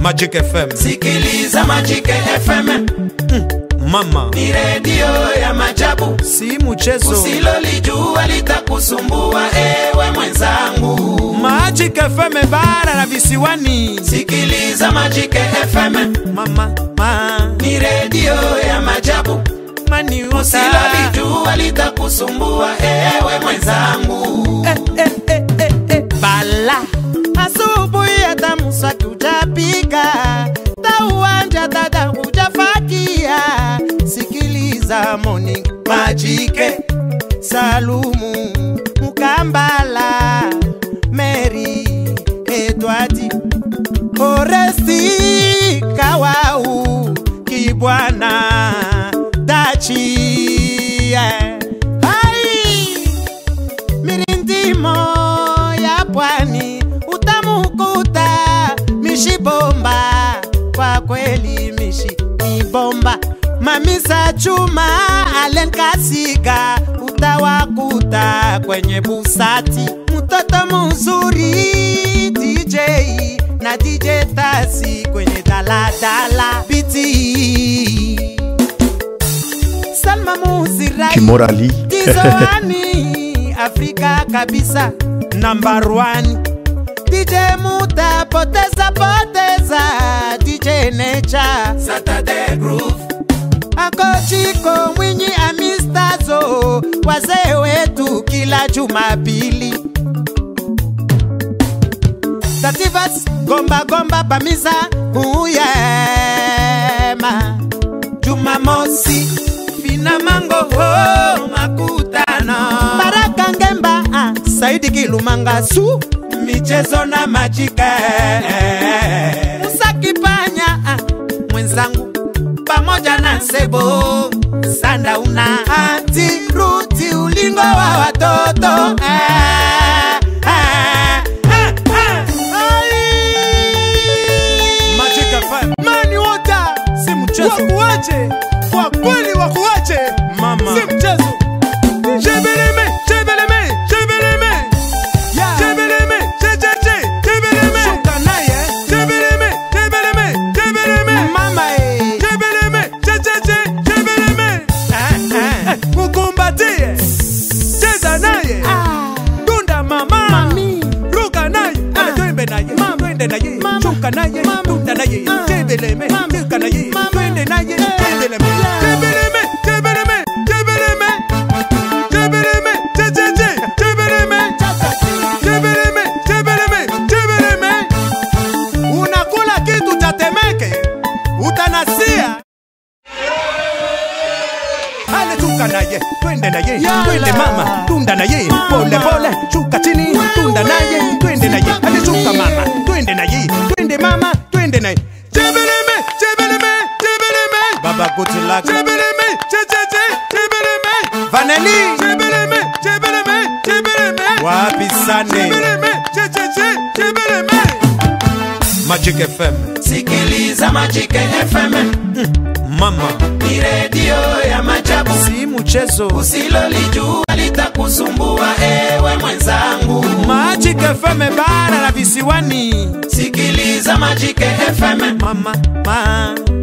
Magic FM. Sikiliza Magic FM. Mama, ni radio ya majabu, si mchezo. Usilolijua litakusumbua ewe mwenzangu. Magic FM bara na visiwani. Sikiliza Magic FM. Mama, ni radio ya majabu, usilolijua litakusumbua ewe mwenzangu. Bala asubuhi hata mswaki utapika, tauanja dada hujafakia. Sikiliza Morning Magic, Salumu Mukambala, Mary Edwadi, Oresti Kawau, Kibwana Dachi, hai mirindimo ya pwani utamukuta mishibomba, kwa kweli mishi ni bomba. Mamisa Chuma Alen Kasiga utawakuta kwenye busati. Mtoto mzuri DJ na DJ Tasi kwenye daladala. Biti Salma Muzirai Kimorali Tizoani Afrika kabisa number 1. DJ Muta poteza DJ Nature Saturday Groove. Ako Chiko Mwinyi Amistazo, wazee wetu kila Jumapili. Tativas Gomba Pamisa Uyema, Jumamosi Fina Mango Makutano, Baraka Ngemba Saidi Kilumanga Su michezo na Magic. Musakipanya mwenzangu pamoja na Sebo Sanda una Anti Ruti ulingo wa watoto. Magic FM. Mani wota Si mchezo. wakuache, kwa kweli wakuache. Mama, Si mchezo. Jebeleme yeah. Jebeleme shuka naye. Jebeleme mama jebeleme mukumbatie, cheza naye, dunda mama mami, ruka naye, twende naye, twende naye, shuka naye, dunda naye, jebeleme, shuka naye, twende naye, jebeleme unakula kitu cha Temeke utanasia. Ale shuka naye, twende naye, twende mama, tunda naye, pole pole, shuka chini, tunda naye, twende naye, ale shuka mama, twende naye, twende mama, twende naye, jebeleme Baba good luck. jebeleme Vanelli jebeleme wapi Sane. jebeleme Magic FM. Sikiliza Magic FM. Mama, Ni radio ya majabu, si mchezo. usilolijua litakusumbua ewe mwenzangu. Magic FM bara na visiwani. Sikiliza Magic FM. Mama,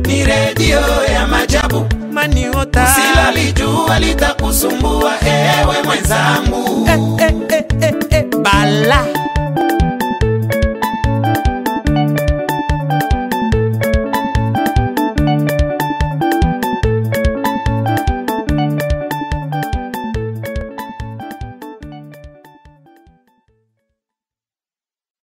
Ni radio ya majabu, mani ota. usilolijua litakusumbua ewe mwenzangu. Bala